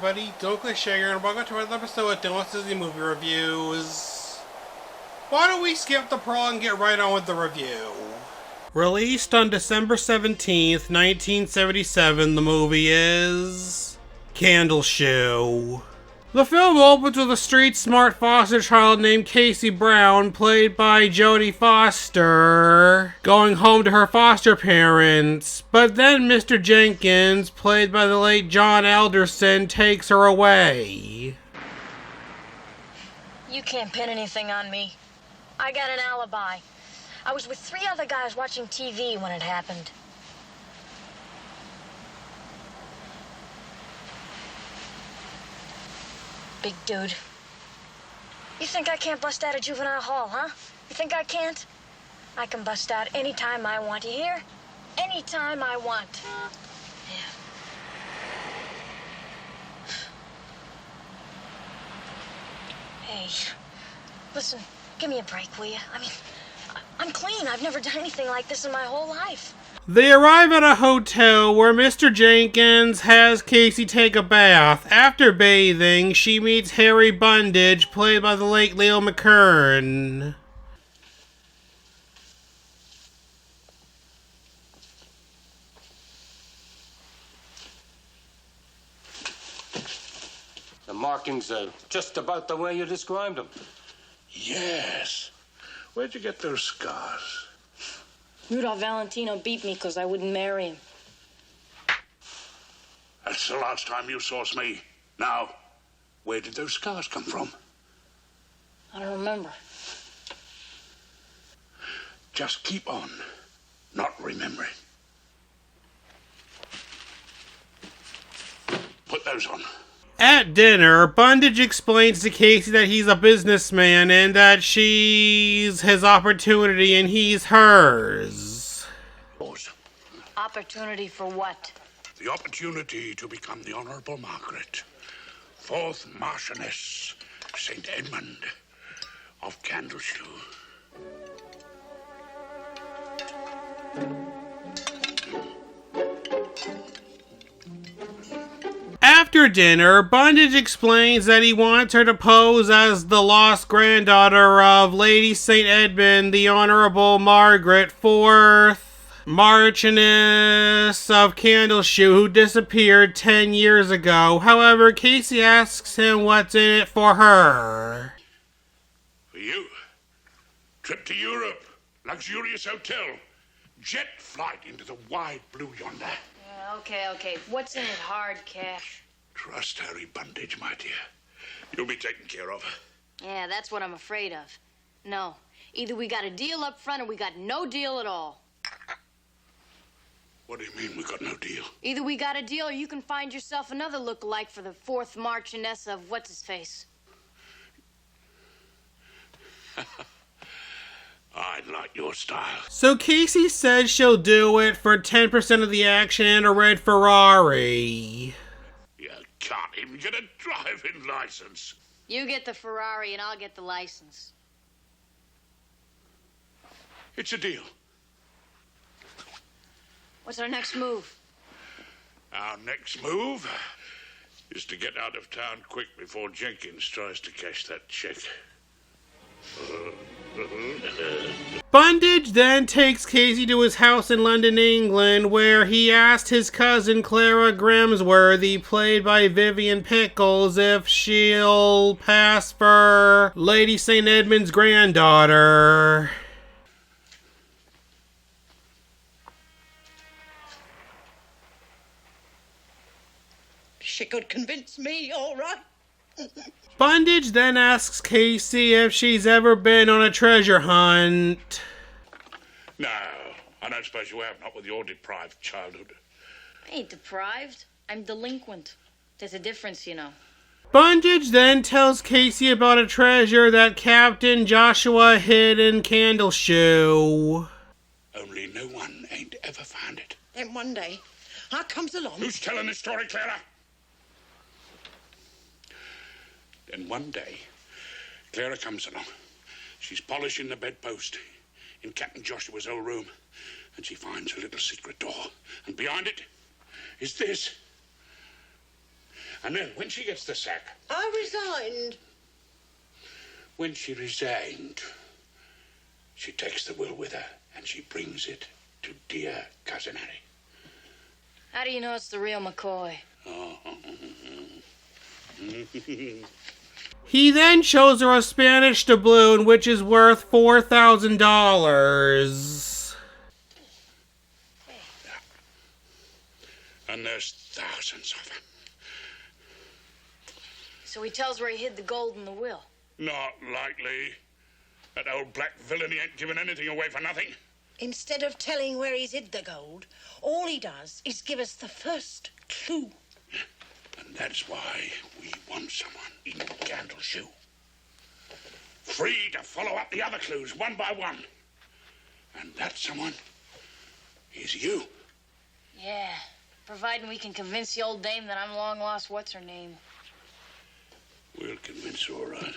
everybody, Don't Cliche here, and welcome to another episode of Dylan's Disney Movie Reviews. Why don't we skip the prologue and get right on with the review? Released on December 17th, 1977, the movie is Candleshoe. The film opens with a street-smart foster child named Casey Brown, played by Jodie Foster, going home to her foster parents, but then Mr. Jenkins, played by the late John Alderson, takes her away. You can't pin anything on me. I got an alibi. I was with 3 other guys watching TV when it happened. Big dude. You think I can't bust out of juvenile hall, huh? You think I can't? I can bust out anytime I want. You hear? Anytime I want. Yeah. Hey, listen, give me a break, will you? I mean, I'm clean. I've never done anything like this in my whole life. They arrive at a hotel where Mr. Jenkins has Casey take a bath. After bathing, she meets Harry Bundage, played by the late Leo McKern. The markings are just about the way you described them. Yes. Where'd you get those scars? Rudolph Valentino beat me because I wouldn't marry him. That's the last time you sauced me. Now, where did those scars come from? I don't remember. Just keep on not remembering. Put those on. At dinner, Bundage explains to Casey that he's a businessman and that she's his opportunity and he's hers. Opportunity for what? The opportunity to become the Honorable Margaret, 4th Marchioness St. Edmund of Candleshoe. After dinner, Bundage explains that he wants her to pose as the lost granddaughter of Lady St. Edmund, the Honorable Margaret, 4th Marchioness of Candleshoe, who disappeared 10 years ago. However, Casey asks him what's in it for her. For you, trip to Europe, luxurious hotel, jet flight into the wide blue yonder. Okay. What's in it? Hard cash. Trust Harry Bundage, my dear. You'll be taken care of. Yeah, that's what I'm afraid of. No. Either we got a deal up front or we got no deal at all. What do you mean we got no deal? Either we got a deal or you can find yourself another look-alike for the 4th Marchioness of what's-his-face. I like your style. So Casey says she'll do it for 10% of the action and a red Ferrari. You can't even get a driving license. You get the Ferrari and I'll get the license. It's a deal. What's our next move? Our next move is to get out of town quick before Jenkins tries to cash that check. Bundage then takes Casey to his house in London, England, where he asked his cousin Clara Grimsworthy, played by Vivian Pickles, if she'll pass for Lady St. Edmund's granddaughter. She could convince me, all right. Bundage then asks Casey if she's ever been on a treasure hunt. No, I don't suppose you have, not with your deprived childhood. I ain't deprived. I'm delinquent. There's a difference, you know. Bundage then tells Casey about a treasure that Captain Joshua hid in Candleshoe. Only no one ain't ever found it. Then one day, I comes along. Who's telling this story, Clara? Then one day, Clara comes along. She's polishing the bedpost in Captain Joshua's old room, and she finds a little secret door. And behind it is this. And then, when she gets the sack... I resigned. When she resigned, she takes the will with her, and she brings it to dear Cousin Harry. How do you know it's the real McCoy? He then shows her a Spanish doubloon, which is worth $4,000. And there's thousands of them. So he tells where he hid the gold in the will. Not likely. That old black villain, he ain't giving anything away for nothing. Instead of telling where he's hid the gold, all he does is give us the first clue. And that's why we want someone in Candleshoe. Free to follow up the other clues one by one. And that someone is you. Yeah, providing we can convince the old dame that I'm long lost what's-her-name. We'll convince her, all right.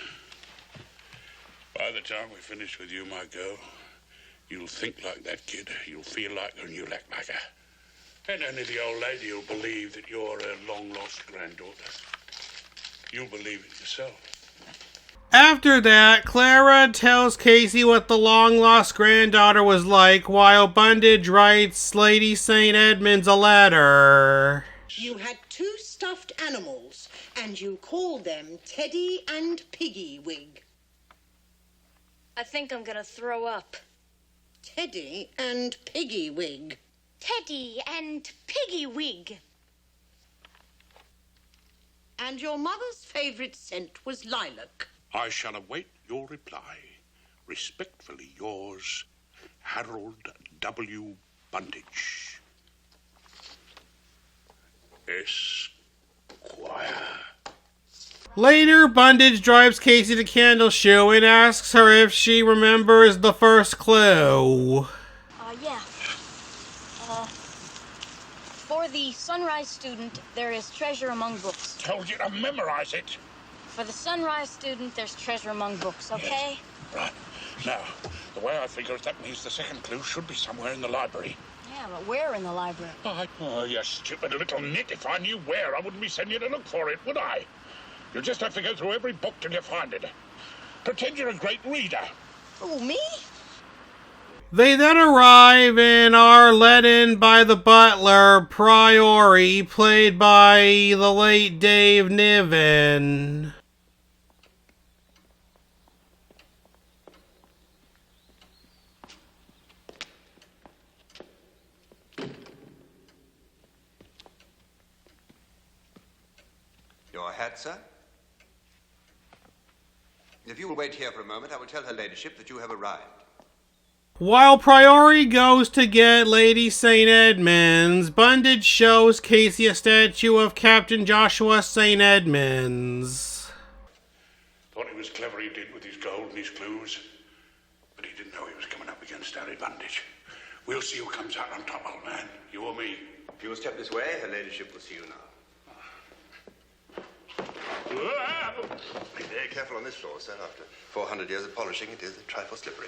By the time we finish with you, my girl, you'll think like that kid, you'll feel like her, and you'll act like her. And only the old lady will believe that you're her long-lost granddaughter. You'll believe it yourself. After that, Clara tells Casey what the long-lost granddaughter was like, while Bundage writes Lady St. Edmunds a letter. You had 2 stuffed animals, and you called them Teddy and Piggy Wig. I think I'm gonna throw up. Teddy and Piggy Wig. Teddy and Piggy Wig. And your mother's favourite scent was lilac. I shall await your reply. Respectfully yours, Harold W. Bundage. Esquire. Later, Bundage drives Casey to Candleshoe and asks her if she remembers the first clue. Yeah. For the Sunrise student, there is treasure among books. Told you to memorize it. For the Sunrise student, there's treasure among books, okay? Yes. Right. Now, the way I figure it, that means the second clue should be somewhere in the library. Yeah, but where in the library? Oh, you stupid little nit. If I knew where, I wouldn't be sending you to look for it, would I? You'll just have to go through every book till you find it. Pretend you're a great reader. Oh, me? They then arrive and are let in by the butler, Priory, played by the late Dave Niven. Your hat, sir? If you will wait here for a moment, I will tell her ladyship that you have arrived. While Priory goes to get Lady St. Edmunds, Bundage shows Casey a statue of Captain Joshua St. Edmunds. Thought he was clever, he did, with his gold and his clues. But he didn't know he was coming up against Harry Bundage. We'll see who comes out on top, old man. You or me. If you will step this way, her ladyship will see you now. Be very careful on this floor, sir. After 400 years of polishing, it is a trifle slippery.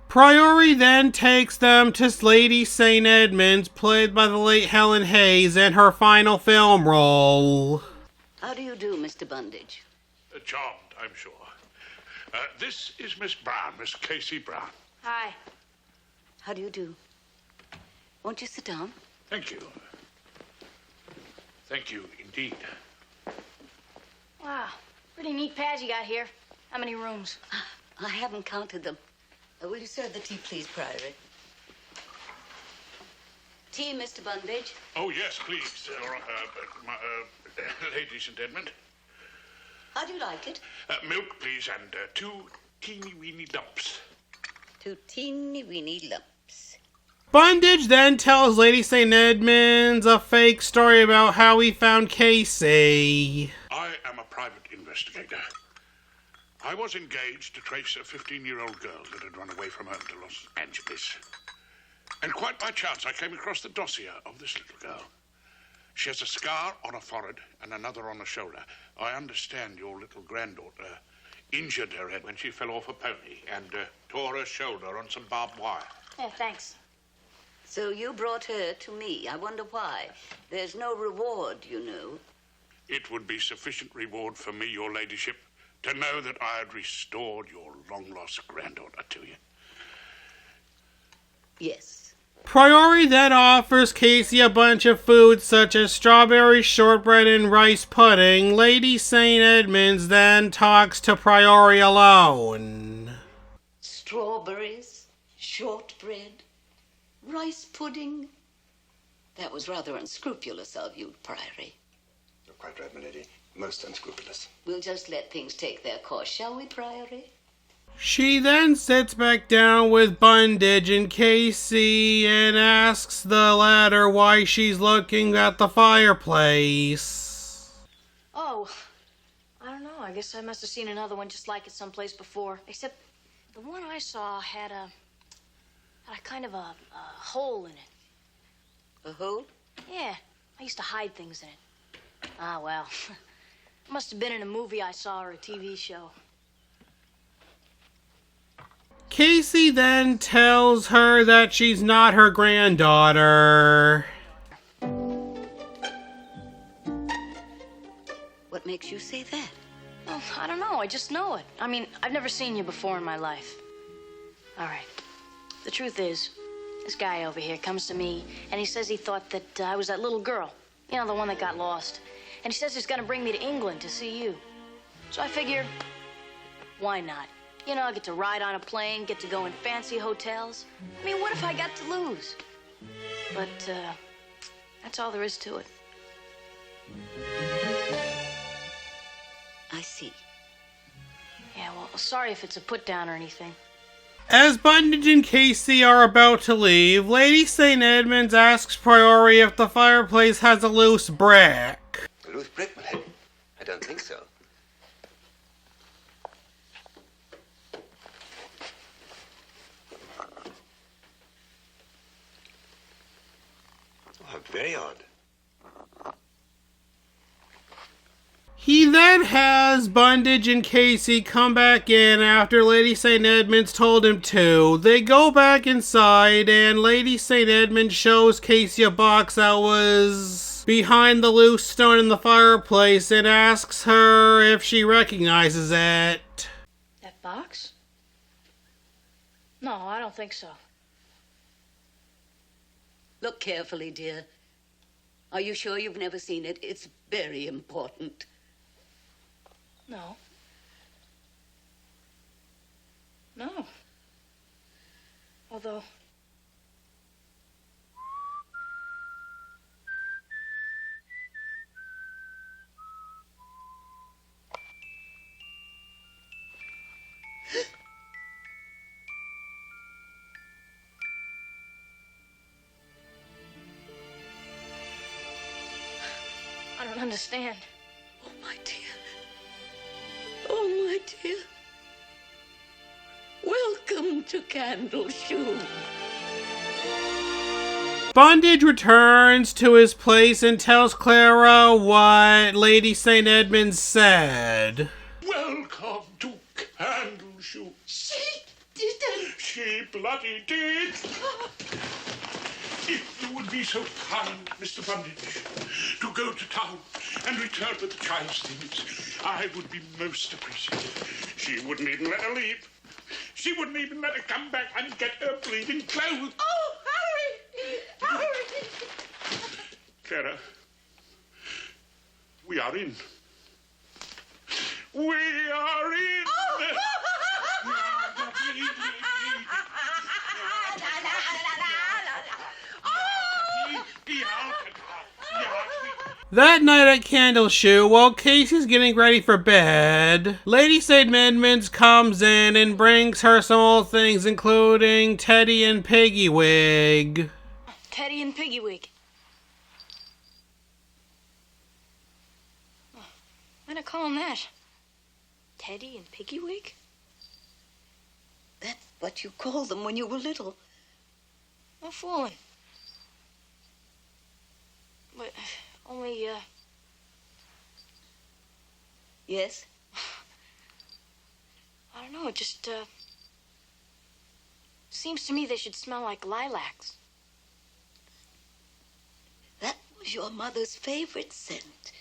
Priory then takes them to Lady St. Edmunds, played by the late Helen Hayes, in her final film role. How do you do, Mr. Bundage? Charmed, I'm sure. This is Miss Brown, Miss Casey Brown. Hi. How do you do? Won't you sit down? Thank you. Thank you, indeed. Wow, pretty neat pad you got here. How many rooms? I haven't counted them. Will you serve the tea, please, Priory? Tea, Mr. Bundage. Oh, yes, please. Lady St. Edmund. How do you like it? Milk, please, and 2 teeny-weeny lumps. 2 teeny-weeny lumps. Bundage then tells Lady St. Edmunds a fake story about how he found Casey. I am a private investigator. I was engaged to trace a 15-year-old girl that had run away from home to Los Angeles. And quite by chance, I came across the dossier of this little girl. She has a scar on her forehead and another on her shoulder. I understand your little granddaughter injured her head when she fell off a pony and tore her shoulder on some barbed wire. Yeah, thanks. So you brought her to me. I wonder why. There's no reward, you know. It would be sufficient reward for me, your ladyship, to know that I had restored your long-lost granddaughter to you. Yes. Priori then offers Casey a bunch of foods such as strawberry shortbread and rice pudding. Lady St. Edmunds then talks to Priori alone. Strawberries, shortbread, rice pudding. That was rather unscrupulous of you, Priory. You're quite right, milady. Most unscrupulous. We'll just let things take their course, shall we, Priory? She then sits back down with Bundage and Casey and asks the latter why she's looking at the fireplace. Oh, I don't know. I guess I must have seen another one just like it someplace before. Except the one I saw had a kind of a hole in it. A hole? Yeah, I used to hide things in it. Ah, well. Must have been in a movie I saw or a TV show. Casey then tells her that she's not her granddaughter. What makes you say that? Well, I don't know. I just know it. I mean, I've never seen you before in my life. All right. The truth is, this guy over here comes to me, and he says he thought that I was that little girl. You know, the one that got lost. And he says he's gonna bring me to England to see you. So I figure, why not? You know, I get to ride on a plane, get to go in fancy hotels. I mean, what if I got to lose? But, that's all there is to it. I see. Yeah, well, sorry if it's a put down or anything. As Bundage and Casey are about to leave, Lady St. Edmunds asks Priori if the fireplace has a loose brick. A loose brick, milady? I don't think so. Oh, very odd. He then has Bundage and Casey come back in after Lady St. Edmunds told him to. They go back inside and Lady St. Edmunds shows Casey a box that was behind the loose stone in the fireplace and asks her if she recognizes it. That box? No, I don't think so. Look carefully, dear. Are you sure you've never seen it? It's very important. No. No. Although... I don't understand. Oh, my dear. Oh, my dear. Welcome to Candleshoe. Bundage returns to his place and tells Clara what Lady St. Edmunds said. Welcome to Candleshoe. She didn't. She bloody did. If you would be so kind, Mr. Bundage, to go to town and return with the child's things, I would be most appreciative. She wouldn't even let her leave. She wouldn't even let her come back and get her bleeding clothes. Oh, Harry! Harry! Clara, we are in. We are in. That night at Candleshoe, while Casey's getting ready for bed, Lady St. Edmunds comes in and brings her some old things, including Teddy and Piggywig. Teddy and Piggywig. Oh, why'd I call him that? Teddy and Piggywig? That's what you called them when you were little. No fooling. But only, Yes? I don't know, it just, seems to me they should smell like lilacs. That was your mother's favorite scent.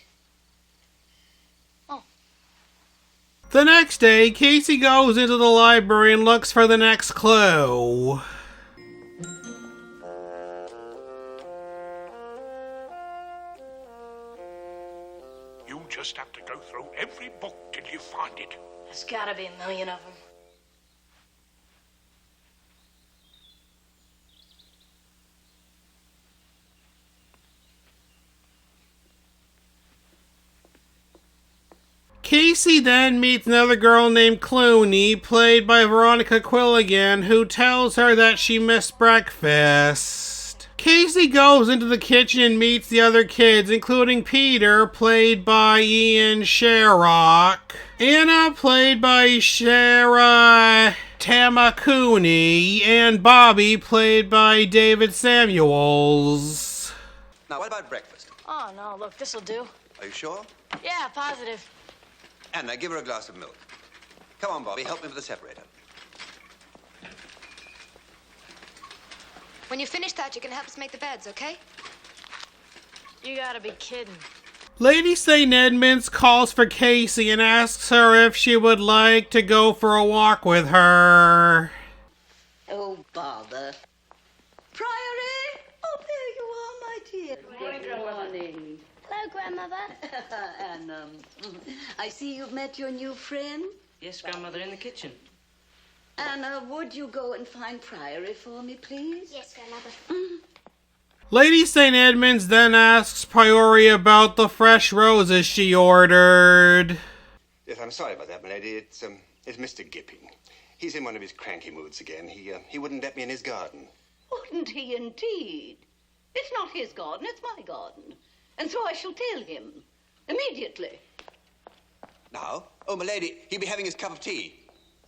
The next day, Casey goes into the library and looks for the next clue. You just have to go through every book till you find it. There's gotta be a million of them. Casey then meets another girl named Clooney, played by Veronica Quilligan, who tells her that she missed breakfast. Casey goes into the kitchen and meets the other kids, including Peter, played by Ian Sherrock, Anna, played by Shara Tamakuni, and Bobby, played by David Samuels. Now, what about breakfast? Oh, no, look, this'll do. Are you sure? Yeah, positive. Anna, give her a glass of milk. Come on, Bobby, help me with the separator. When you finish that, you can help us make the beds, okay? You gotta be kidding. Lady St. Edmunds calls for Casey and asks her if she would like to go for a walk with her. Oh, bother. Priory? Oh, there you are, my dear. Good morning. Hello, Grandmother. And, I see you've met your new friend. Yes, Grandmother, in the kitchen. Anna, would you go and find Priory for me, please? Yes, Grandmother. Lady St. Edmunds then asks Priory about the fresh roses she ordered. Yes, I'm sorry about that, my lady. It's Mr. Gipping. He's in one of his cranky moods again. He wouldn't let me in his garden. Wouldn't he indeed? It's not his garden, it's my garden. And so I shall tell him. Immediately. Now? Oh, my lady, he'll be having his cup of tea.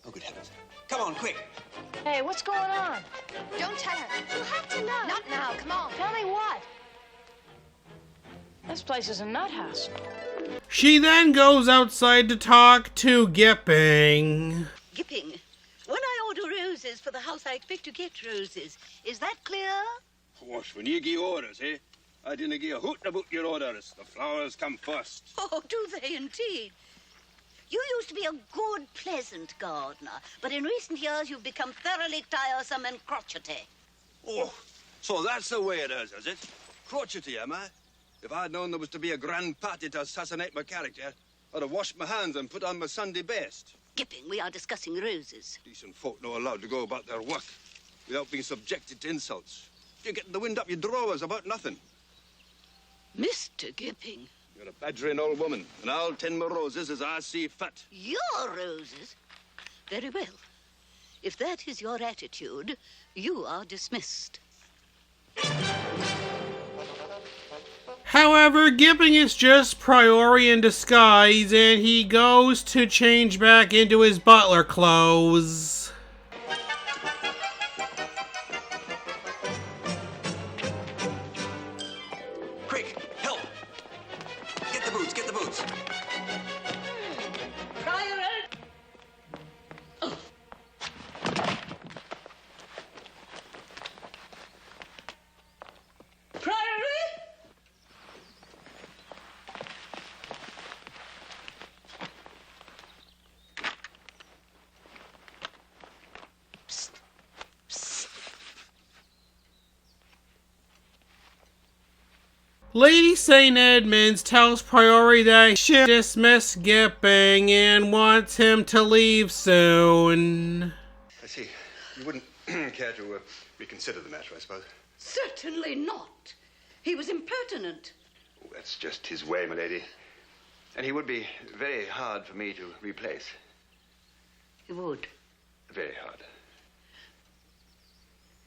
Oh, good heavens. Come on, quick. Hey, what's going on? Don't tell her. She'll have to know. Not now, come on. Tell me what? This place is a nut house. She then goes outside to talk to Gipping. Gipping, when I order roses for the house, I expect to get roses. Is that clear? What, when you give orders, eh? I didn't give a hoot about your orders. The flowers come first. Oh, do they indeed? You used to be a good, pleasant gardener, but in recent years you've become thoroughly tiresome and crotchety. Oh, so that's the way it is it? Crotchety, am I? If I'd known there was to be a grand party to assassinate my character, I'd have washed my hands and put on my Sunday best. Gipping, we are discussing roses. Decent folk not allowed to go about their work without being subjected to insults. You're getting the wind up your drawers about nothing. Mr. Gipping. You're a badgering old woman, and I'll tend my roses as I see fit. Your roses? Very well. If that is your attitude, you are dismissed. However, Gipping is just Priory in disguise, and he goes to change back into his butler clothes. Quick, help! Get the boots, get the boots. Priory! Priory! Lady St. Edmunds tells Priory that she should dismiss Gipping and wants him to leave soon. I see. You wouldn't care to reconsider the matter, I suppose. Certainly not. He was impertinent. Oh, that's just his way, my lady. And he would be very hard for me to replace. He would. Very hard.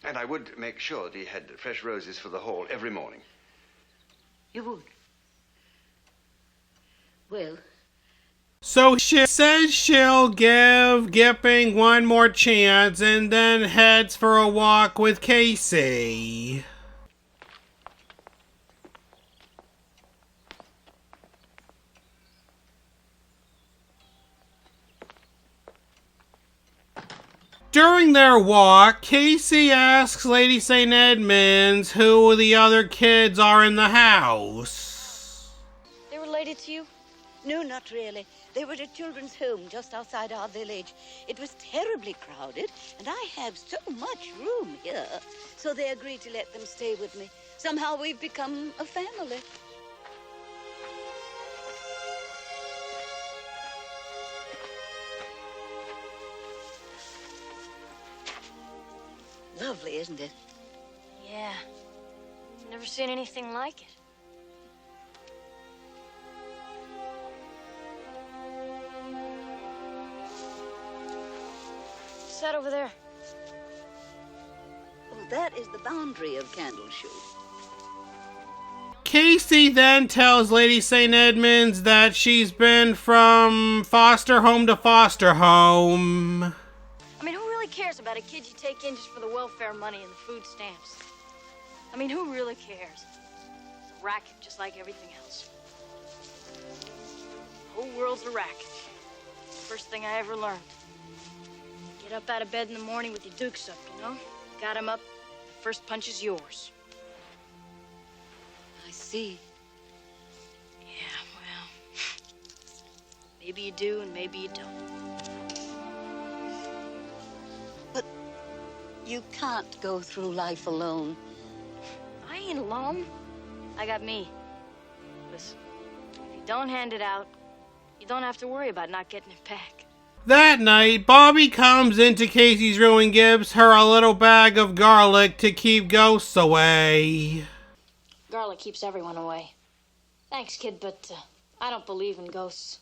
And I would make sure that he had fresh roses for the hall every morning. You would. Well. So she says she'll give Gipping one more chance and then heads for a walk with Casey. During their walk, Casey asks Lady St. Edmunds who the other kids are in the house. They related to you? No, not really. They were at a children's home just outside our village. It was terribly crowded, and I have so much room here. So they agreed to let them stay with me. Somehow we've become a family. Lovely, isn't it? Yeah. Never seen anything like it. What's that over there? Oh, that is the boundary of Candleshoe. Casey then tells Lady St. Edmunds that she's been from foster home to foster home. I mean, who really cares about a kid you take in just for the welfare money and the food stamps? I mean, who really cares? It's a racket just like everything else. The whole world's a racket. First thing I ever learned. Get up out of bed in the morning with your dukes up, you know? Got 'em up, the first punch is yours. I see. Yeah, well, maybe you do and maybe you don't. But you can't go through life alone. I ain't alone. I got me. Listen, if you don't hand it out, you don't have to worry about not getting it back. That night, Bobby comes into Casey's room and gives her a little bag of garlic to keep ghosts away. Garlic keeps everyone away. Thanks, kid, but I don't believe in ghosts.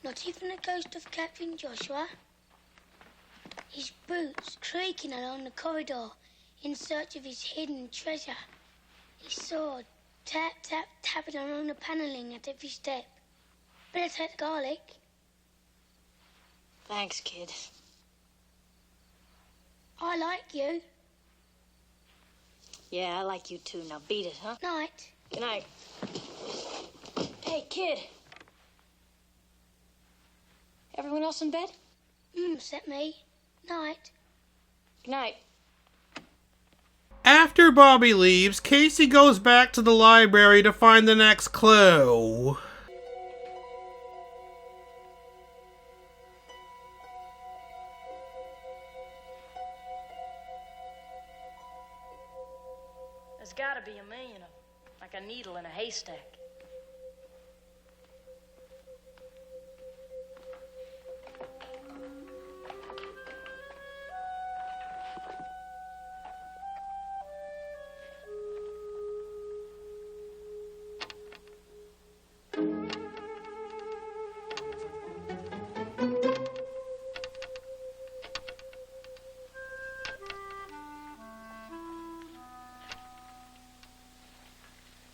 Not even the ghost of Captain Joshua. His boots creaking along the corridor in search of his hidden treasure. His sword tap, tap, tapping along the panelling at every step. Better take the garlic. Thanks, kid. I like you. Yeah, I like you too. Now beat it, huh? Night. Good night. Hey, kid. Everyone else in bed? Except me. Night. Good night. After Bobby leaves, Casey goes back to the library to find the next clue. There's gotta be a million of them, like a needle in a haystack.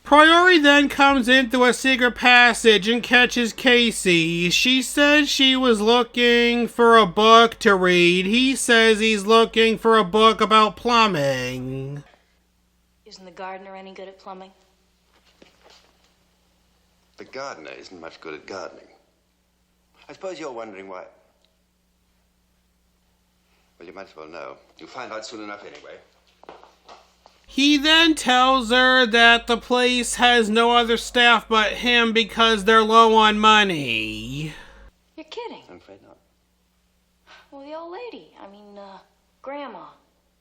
Priori then comes in through a secret passage and catches Casey. She says she was looking for a book to read. He says he's looking for a book about plumbing. Isn't the gardener any good at plumbing? The gardener isn't much good at gardening. I suppose you're wondering why. Well, you might as well know. You'll find out soon enough anyway. He then tells her that the place has no other staff but him because they're low on money. You're kidding. I'm afraid not. Well, the old lady, Grandma,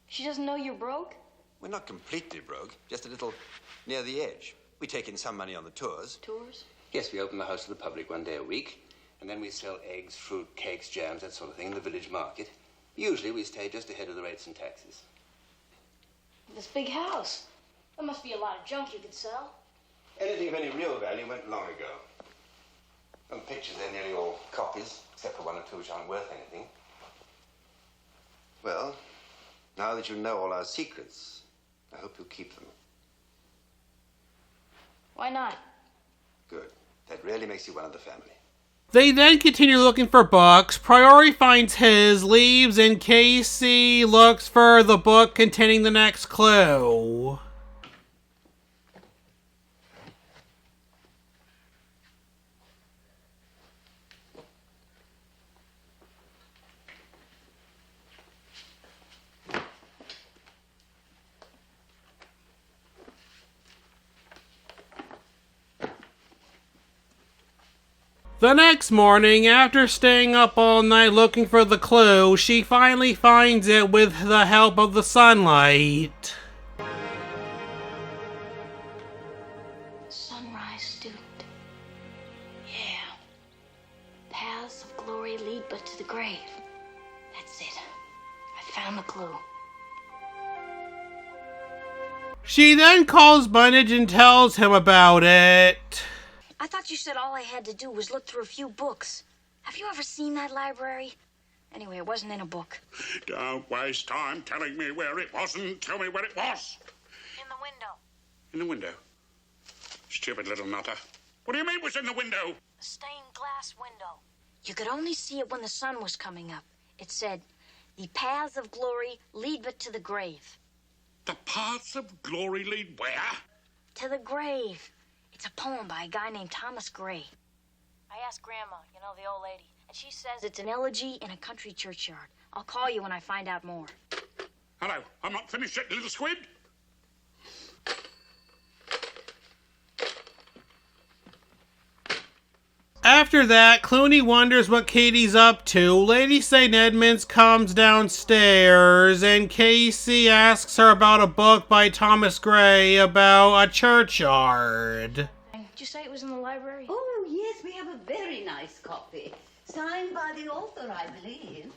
she doesn't know you're broke? We're not completely broke, just a little near the edge. We take in some money on the tours. Tours? Yes, we open the house to the public one day a week, and then we sell eggs, fruit, cakes, jams, that sort of thing in the village market. Usually we stay just ahead of the rates and taxes. This big house. There must be a lot of junk you could sell. Anything of any real value went long ago. Some pictures, they're nearly all copies, except for one or two which aren't worth anything. Well, now that you know all our secrets, I hope you'll keep them. Why not? Good. That really makes you one of the family. They then continue looking for books. Priori finds his, leaves, and Casey looks for the book containing the next clue. The next morning, after staying up all night looking for the clue, she finally finds it with the help of the sunlight. Sunrise student. Yeah. Paths of glory lead but to the grave. That's it. I found the clue. She then calls Bunnage and tells him about it. I thought you said all I had to do was look through a few books. Have you ever seen that library? Anyway, it wasn't in a book. Don't waste time telling me where it wasn't. Tell me where it was. In the window. In the window? Stupid little nutter. What do you mean was in the window? A stained glass window. You could only see it when the sun was coming up. It said, "The paths of glory lead but to the grave." The paths of glory lead where? To the grave. It's a poem by a guy named Thomas Gray. I asked Grandma, you know, the old lady, and she says it's an elegy in a country churchyard. I'll call you when I find out more. Hello, I'm not finished yet, little squid. After that, Clooney wonders what Katie's up to. Lady St. Edmunds comes downstairs, and Casey asks her about a book by Thomas Gray about a churchyard. Did you say it was in the library? Oh, yes, we have a very nice copy. Signed by the author, I believe.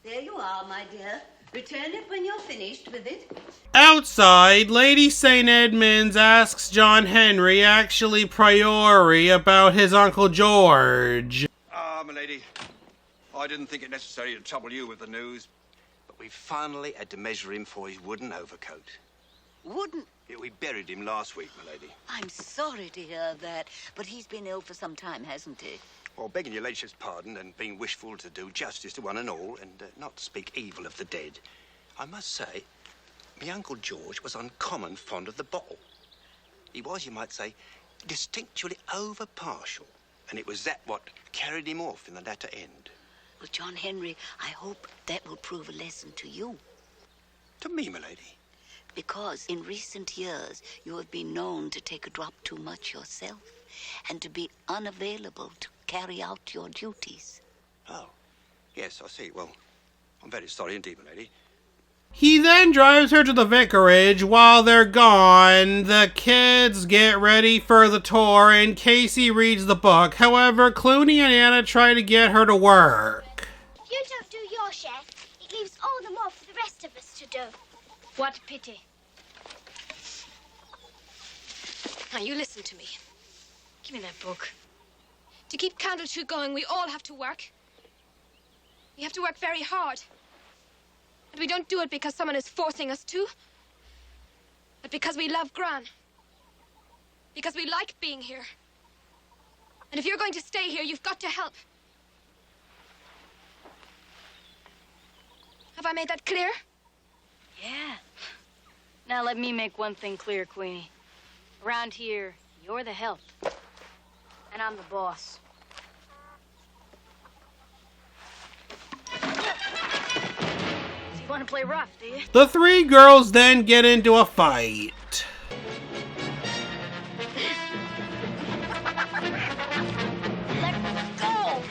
There you are, my dear. Return it when you're finished with it. Outside, Lady St. Edmunds asks John Henry, actually Priori, about his Uncle George. Ah, my lady, I didn't think it necessary to trouble you with the news, But we finally had to measure him for his wooden overcoat. Wouldn't... Yeah, we buried him last week, my lady. I'm sorry to hear that, but he's been ill for some time, hasn't he? Well, begging your ladyship's pardon and being wishful to do justice to one and all and not to speak evil of the dead, I must say, my Uncle George was uncommon fond of the bottle. He was, you might say, distinctually over-partial, and it was that what carried him off in the latter end. Well, John Henry, I hope that will prove a lesson to you. To me, my lady. Because in recent years, you have been known to take a drop too much yourself and to be unavailable to carry out your duties. Oh, yes, I see. Well, I'm very sorry indeed, my lady. He then drives her to the vicarage. While they're gone, the kids get ready for the tour and Casey reads the book. However, Clooney and Anna try to get her to work. If you don't do your share, it leaves all the more for the rest of us to do. What pity. Now, you listen to me. Give me that book. To keep Candleshoe going, we all have to work. We have to work very hard. And we don't do it because someone is forcing us to, but because we love Gran. Because we like being here. And if you're going to stay here, you've got to help. Have I made that clear? Yeah. Now let me make one thing clear, Queenie. Around here, you're the help. And I'm the boss. You want to play rough, do you? The three girls then get into a fight. Let go!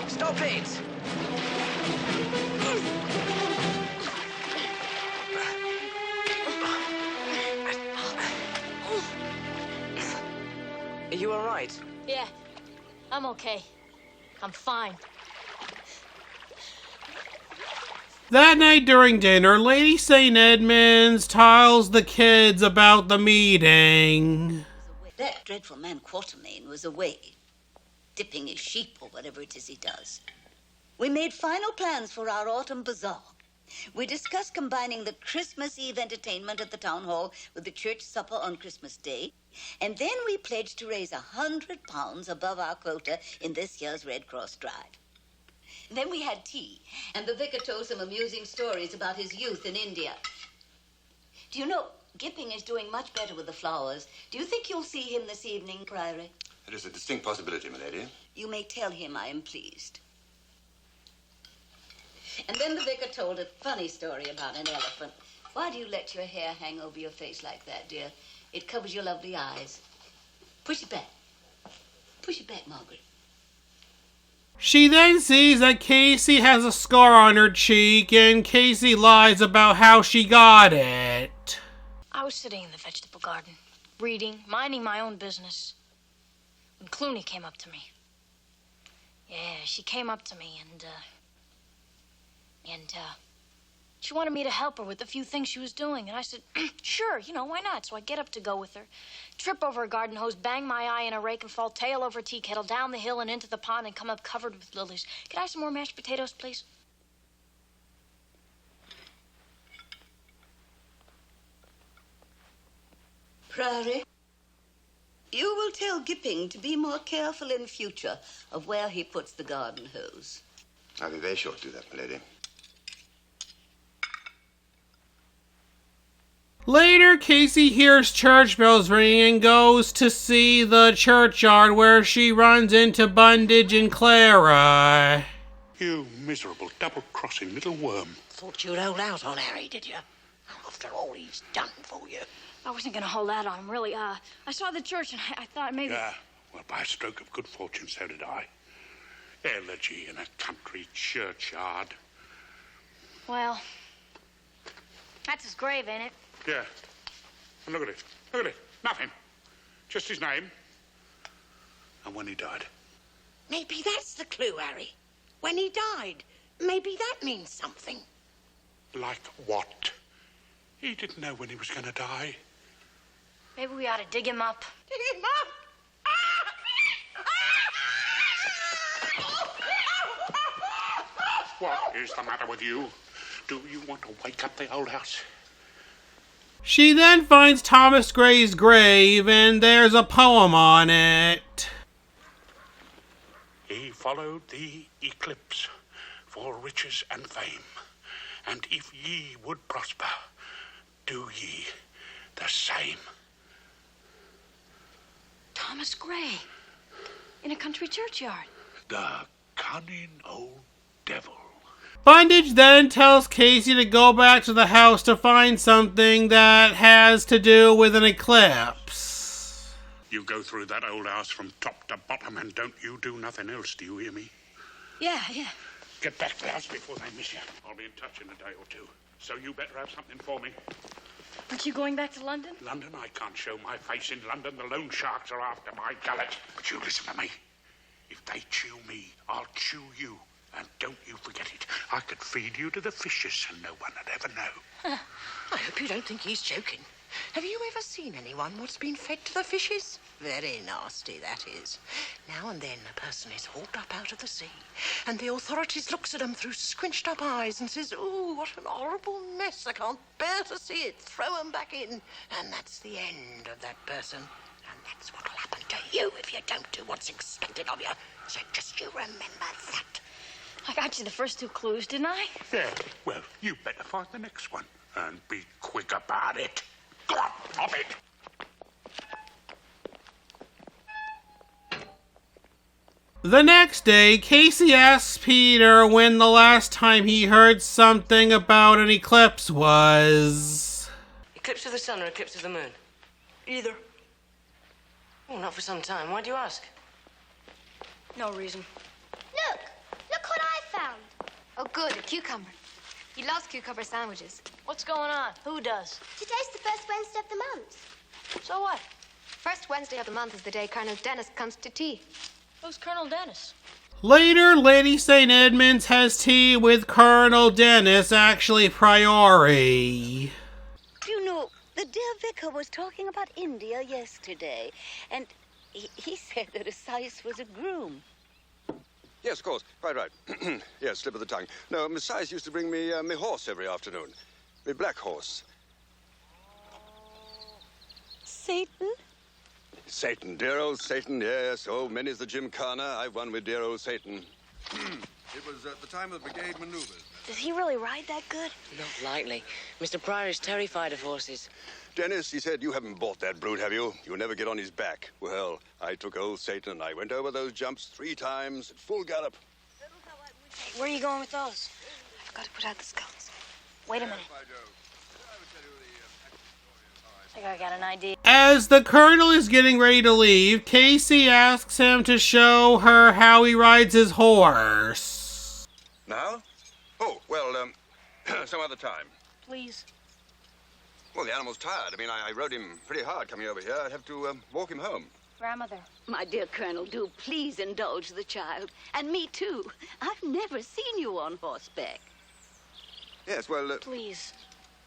Stop it! Are you all right? Yeah, I'm okay. I'm fine. That night during dinner, Lady St. Edmunds tells the kids about the meeting. That dreadful man Quatermain was away, dipping his sheep or whatever it is he does. We made final plans for our autumn bazaar. We discussed combining the Christmas Eve entertainment at the town hall with the church supper on Christmas Day. And then we pledged to raise £100 above our quota in this year's Red Cross drive. Then we had tea, and the vicar told some amusing stories about his youth in India. Do you know, Gipping is doing much better with the flowers. Do you think you'll see him this evening, Priory? It is a distinct possibility, my lady. You may tell him I am pleased. And then the vicar told a funny story about an elephant. Why do you let your hair hang over your face like that, dear? It covers your lovely eyes. Push it back. Push it back, Margaret. She then sees that Casey has a scar on her cheek, and Casey lies about how she got it. I was sitting in the vegetable garden, reading, minding my own business, when Clooney came up to me. Yeah, she came up to me and she wanted me to help her with a few things she was doing. And I said, sure, why not? So I get up to go with her, trip over a garden hose, bang my eye in a rake, and fall tail over tea kettle, down the hill and into the pond, and come up covered with lilies. Could I have some more mashed potatoes, please? Priory, you will tell Gipping to be more careful in future of where he puts the garden hose. I'll be very sure to do that, my lady. Later, Casey hears church bells ringing and goes to see the churchyard, where she runs into Bundage and Clara. You miserable double-crossing little worm. Thought you'd hold out on Harry, did you? After all he's done for you. I wasn't going to hold out on him, really. I saw the church and I thought maybe... Yeah, well, by a stroke of good fortune, so did I. Elegy in a country churchyard. Well, that's his grave, ain't it? Yeah. And look at it. Look at it. Nothing. Just his name. And when he died. Maybe that's the clue, Harry. When he died. Maybe that means something. Like what? He didn't know when he was going to die. Maybe we ought to dig him up. Dig him up? What is the matter with you? Do you want to wake up the old house? She then finds Thomas Gray's grave, and there's a poem on it. He followed the eclipse for riches and fame. And if ye would prosper, do ye the same. Thomas Gray. In a country churchyard. The cunning old devil. Bundage then tells Casey to go back to the house to find something that has to do with an eclipse. You go through that old house from top to bottom and don't you do nothing else, do you hear me? Yeah. Get back to the house before they miss you. I'll be in touch in a day or two. So you better have something for me. Aren't you going back to London? London? I can't show my face in London. The loan sharks are after my gullet. But you listen to me. If they chew me, I'll chew you. And don't you forget it. I could feed you to the fishes and no one would ever know. I hope you don't think he's joking. Have you ever seen anyone what's been fed to the fishes? Very nasty, that is. Now and then a person is hauled up out of the sea, and the authorities looks at them through squinched up eyes and says, "Ooh, what an horrible mess. I can't bear to see it. Throw them back in." And that's the end of that person. And that's what'll happen to you if you don't do what's expected of you. So just you remember that. I got you the first two clues, didn't I? Yeah, well, you better find the next one. And be quick about it. Go on, hop it. The next day, Casey asks Peter when the last time he heard something about an eclipse was. Eclipse of the sun or eclipse of the moon? Either. Oh, not for some time. Why do you ask? No reason. Look what I found. Oh, good, a cucumber. He loves cucumber sandwiches. What's going on? Who does? Today's the first Wednesday of the month. So what? First Wednesday of the month is the day Colonel Dennis comes to tea. Who's Colonel Dennis? Later, Lady St. Edmunds has tea with Colonel Dennis, actually Priory. You know, the dear vicar was talking about India yesterday, and he said that a Sais was a groom. Yes, of course. Quite right. Yes, slip of the tongue. No, Miss Size used to bring me me horse every afternoon. Me black horse. Satan? Satan, dear old Satan, yes. Oh, many's the gymkhana I've won with dear old Satan. It was at the time of the brigade maneuvers. Does he really ride that good? Not likely. Mr. Pryor's terrified of horses. Dennis, he said, you haven't bought that brute, have you? You'll never get on his back. Well, I took old Satan and I went over those jumps 3 times at full gallop. Hey, where are you going with those? I forgot to put out the scouts. Wait a minute. I think I got an idea. As the colonel is getting ready to leave, Casey asks him to show her how he rides his horse. Now? Oh, well, some other time. Please. Well, the animal's tired. I mean, I rode him pretty hard coming over here. I'd have to walk him home. Grandmother. My dear Colonel, do please indulge the child. And me, too. I've never seen you on horseback. Yes, well, Please.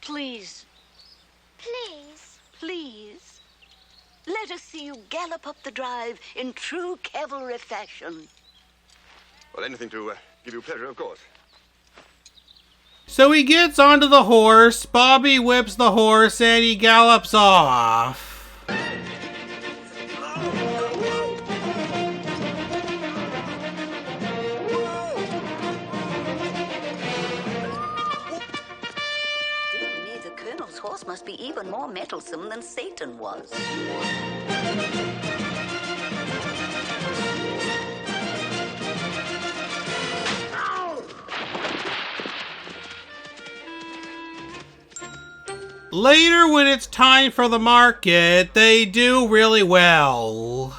Please. Please. Please. Let us see you gallop up the drive in true cavalry fashion. well, anything to give you pleasure, of course. So he gets onto the horse, Bobby whips the horse, and he gallops off. Dear me, the Colonel's horse must be even more mettlesome than Satan was. Later, when it's time for the market, they do really well.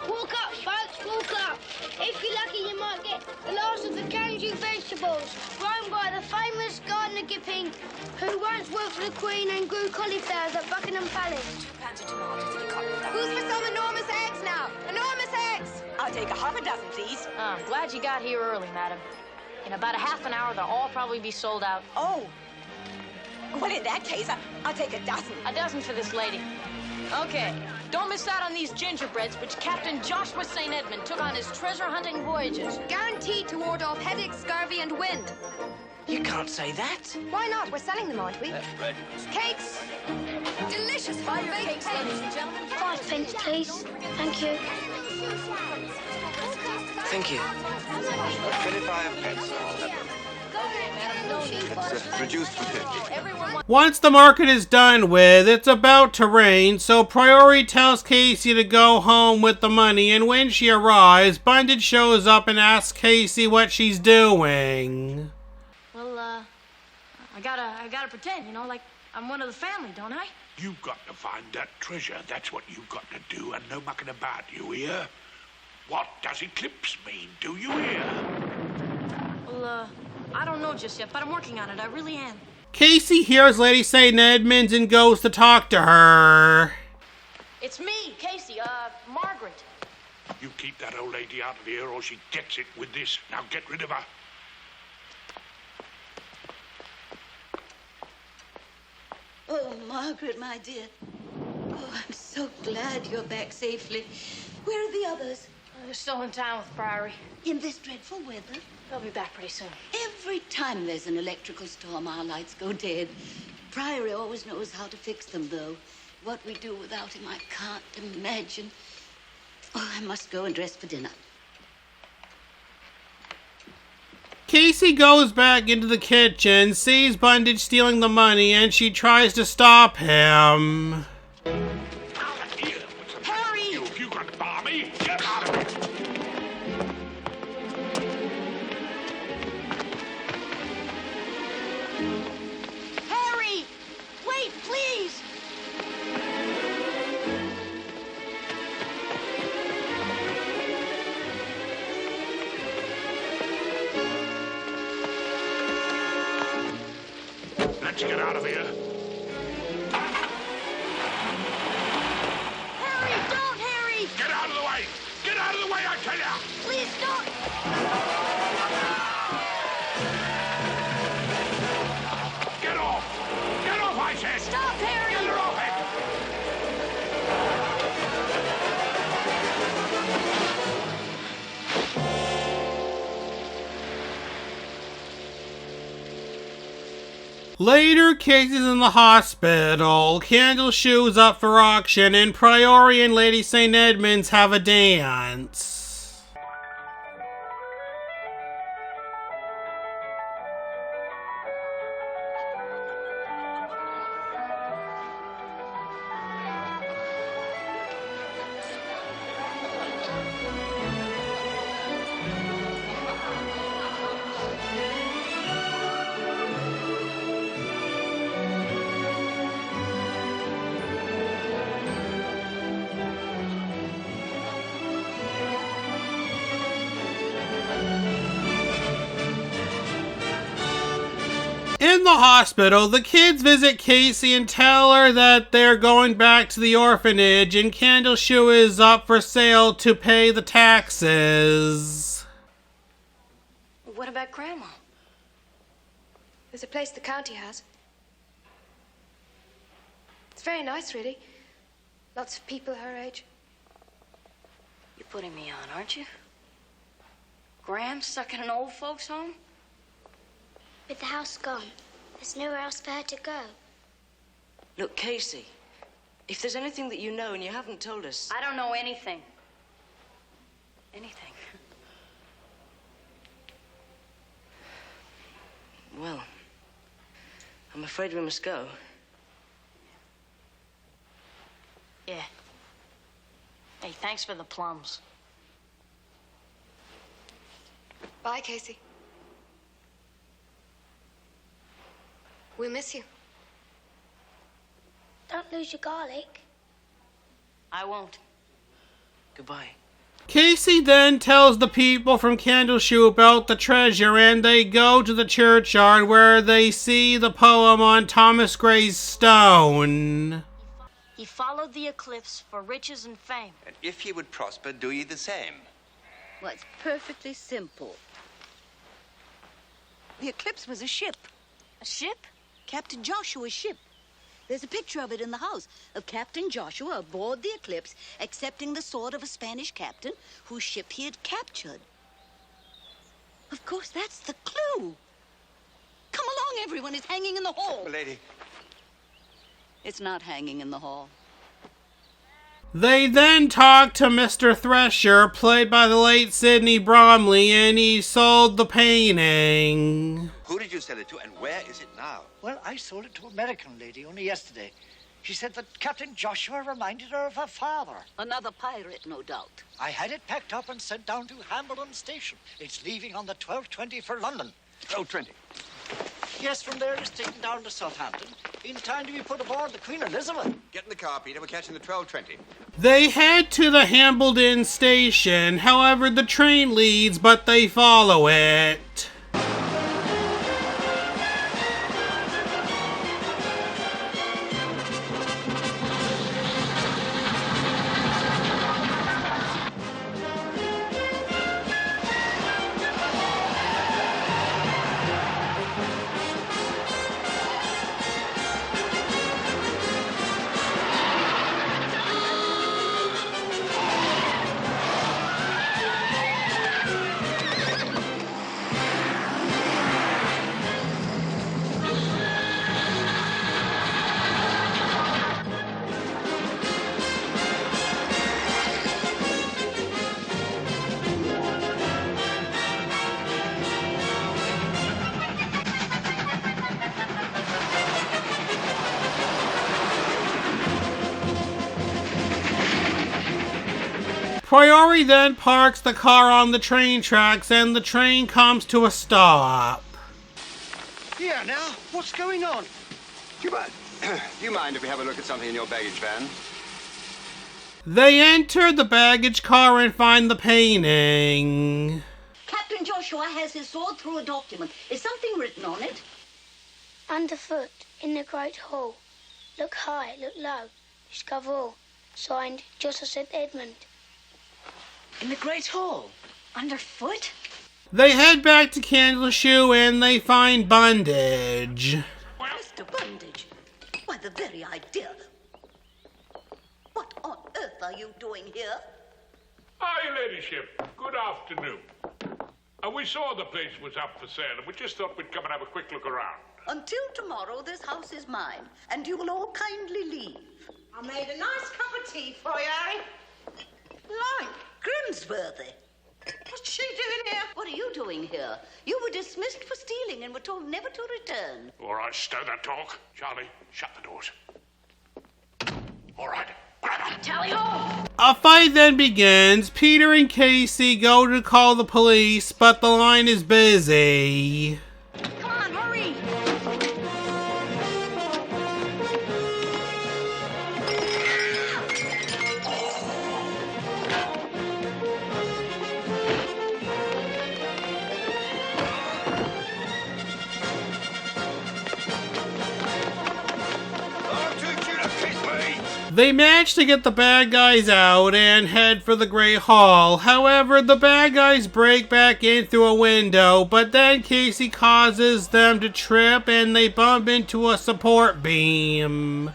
Walk up, folks, walk up. If you're lucky, you might get the last of the Candleshoe vegetables, grown by the famous gardener Gipping, who once worked for the Queen and grew cauliflowers at Buckingham Palace. Who's for some enormous eggs now? Enormous eggs! I'll take 6 please. I'm glad you got here early, madam. In about a half an hour, they'll all probably be sold out. Oh. Well, in that case, I'll take 12. A dozen for this lady. Okay, don't miss out on these gingerbreads which Captain Joshua St. Edmund took on his treasure-hunting voyages. Guaranteed to ward off headache, scurvy, and wind. You can't say that. Why not? We're selling them, aren't we? That's right. Cakes! Delicious hot-baked cakes, ladies and gentlemen. 5 pence, please. Thank you. Thank you. 25 pence. It's reduced to 50. Once the market is done with, it's about to rain, so Priori tells Casey to go home with the money, and when she arrives, Bundage shows up and asks Casey what she's doing. Well, I gotta pretend, you know, like I'm one of the family, don't I? You've got to find that treasure. That's what you've got to do, and no mucking about, you hear? What does eclipse mean? Do you hear? Well, I don't know just yet, but I'm working on it. I really am. Casey hears Lady St. Edmunds and goes to talk to her. It's me, Casey, Margaret. You keep that old lady out of here or she gets it with this. Now get rid of her. Oh, Margaret, my dear. Oh, I'm so glad you're back safely. Where are the others? They're still in town with Priory. In this dreadful weather? They'll be back pretty soon. Every time there's an electrical storm, our lights go dead. Priory always knows how to fix them, though. What we do without him, I can't imagine. Oh, I must go and dress for dinner. Casey goes back into the kitchen, sees Bundage stealing the money, and she tries to stop him. Harry! You got Barmy? Get out of it! Harry! Wait, please! Let's get out of here. Harry, don't, Harry! Get out of the way! Get out of the way, I tell you! Please don't! Get off! Get off, I said! Stop, Harry! Get her off it! Later, Casey's in the hospital, Candleshoe's up for auction, and Priori and Lady St. Edmunds have a dance. In the hospital, the kids visit Casey and tell her that they're going back to the orphanage and Candleshoe is up for sale to pay the taxes. What about Grandma? There's a place the county has. It's very nice, really. Lots of people her age. You're putting me on, aren't you? Gram stuck in an old folks' home? With the house gone, there's nowhere else for her to go. Look, Casey, if there's anything that you know and you haven't told us... I don't know anything. Anything? Well, I'm afraid we must go. Yeah. Hey, thanks for the plums. Bye, Casey. We'll miss you. Don't lose your garlic. I won't. Goodbye. Casey then tells the people from Candleshoe about the treasure and they go to the churchyard where they see the poem on Thomas Gray's stone. He followed the eclipse for riches and fame. And if ye would prosper, do ye the same. Well, it's perfectly simple. The eclipse was a ship. A ship? Captain Joshua's ship. There's a picture of it in the house, of Captain Joshua aboard the Eclipse, accepting the sword of a Spanish captain whose ship he had captured. Of course, that's the clue. Come along, everyone. It's hanging in the hall. Milady. It's not hanging in the hall. They then talk to Mr. Thresher, played by the late Sidney Bromley, and he sold the painting. Who did you sell it to, and where is it now? Well, I sold it to an American lady only yesterday. She said that Captain Joshua reminded her of her father. Another pirate, no doubt. I had it packed up and sent down to Hambledon Station. It's leaving on the 12:20 for London. 12:20? Yes, from there it's taken down to Southampton in time to be put aboard the Queen Elizabeth. Get in the car, Peter. We're catching the 12:20. They head to the Hambledon station, however the train leads, but they follow it. Priori then parks the car on the train tracks and the train comes to a stop. Here now, what's going on? Do you mind if we have a look at something in your baggage van? They enter the baggage car and find the painting. Captain Joshua has his sword through a document. Is something written on it? Underfoot, in the Great Hall. Look high, look low. Discover all. Signed, Joshua Edmund. In the Great Hall? Underfoot? They head back to Candleshoe and they find bondage. Mr. Bondage, why, the very idea. What on earth are you doing here? Hi, your ladyship. Good afternoon. We saw the place was up for sale, and we just thought we'd come and have a quick look around. Until tomorrow, this house is mine, and you will all kindly leave. I made a nice cup of tea for you, Harry. Like Grimsworthy. What's she doing here? What are you doing here? You were dismissed for stealing and were told never to return. All right, stow that talk. Charlie, shut the doors. All right, grab her. Tally ho! A fight then begins. Peter and Casey go to call the police, but the line is busy. Come on, hurry! They manage to get the bad guys out and head for the Great Hall. However, the bad guys break back in through a window, but then Casey causes them to trip and they bump into a support beam.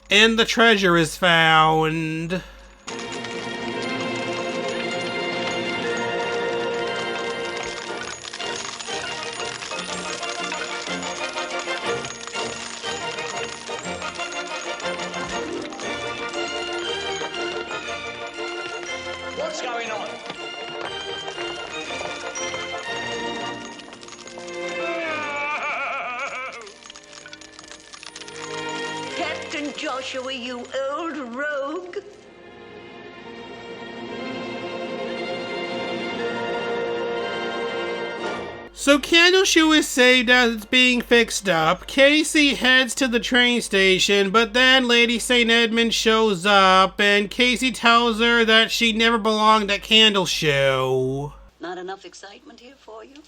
And the treasure is found. What's going on? Captain Joshua, you old rogue. So Candleshoe is saved as it's being fixed up. Casey heads to the train station, but then Lady St. Edmund shows up, and Casey tells her that she never belonged at Candleshoe. Not enough excitement here for you?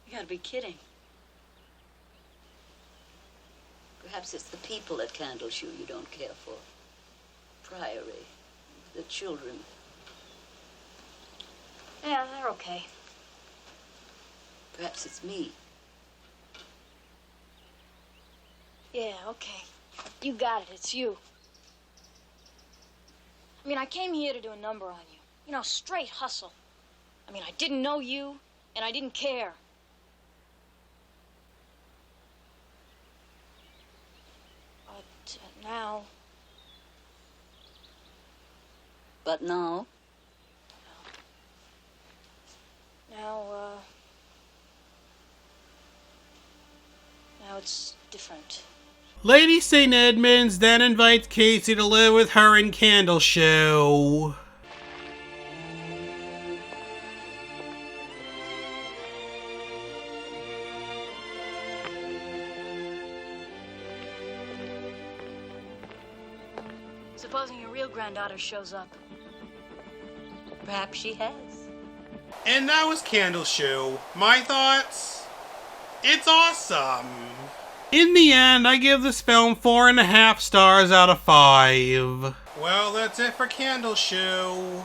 You gotta be kidding. Perhaps it's the people at Candleshoe you don't care for. Priory, the children. Yeah, they're okay. Perhaps it's me. Yeah, okay. You got it. It's you. I mean, I came here to do a number on you. You know, straight hustle. I mean, I didn't know you, and I didn't care. But now... But now? Now it's different. Lady St. Edmunds then invites Casey to live with her in Candleshoe. Supposing your real granddaughter shows up. Perhaps she has. And that was Candleshoe. My thoughts? It's awesome. In the end, I give this film 4.5 stars out of 5. Well, that's it for Candleshoe.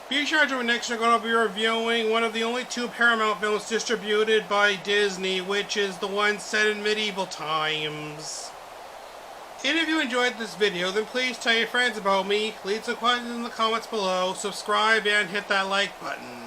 Be sure to join next week when I'll be reviewing one of the only 2 Paramount films distributed by Disney, which is the one set in medieval times. And if you enjoyed this video, then please tell your friends about me, leave some questions in the comments below, subscribe, and hit that like button.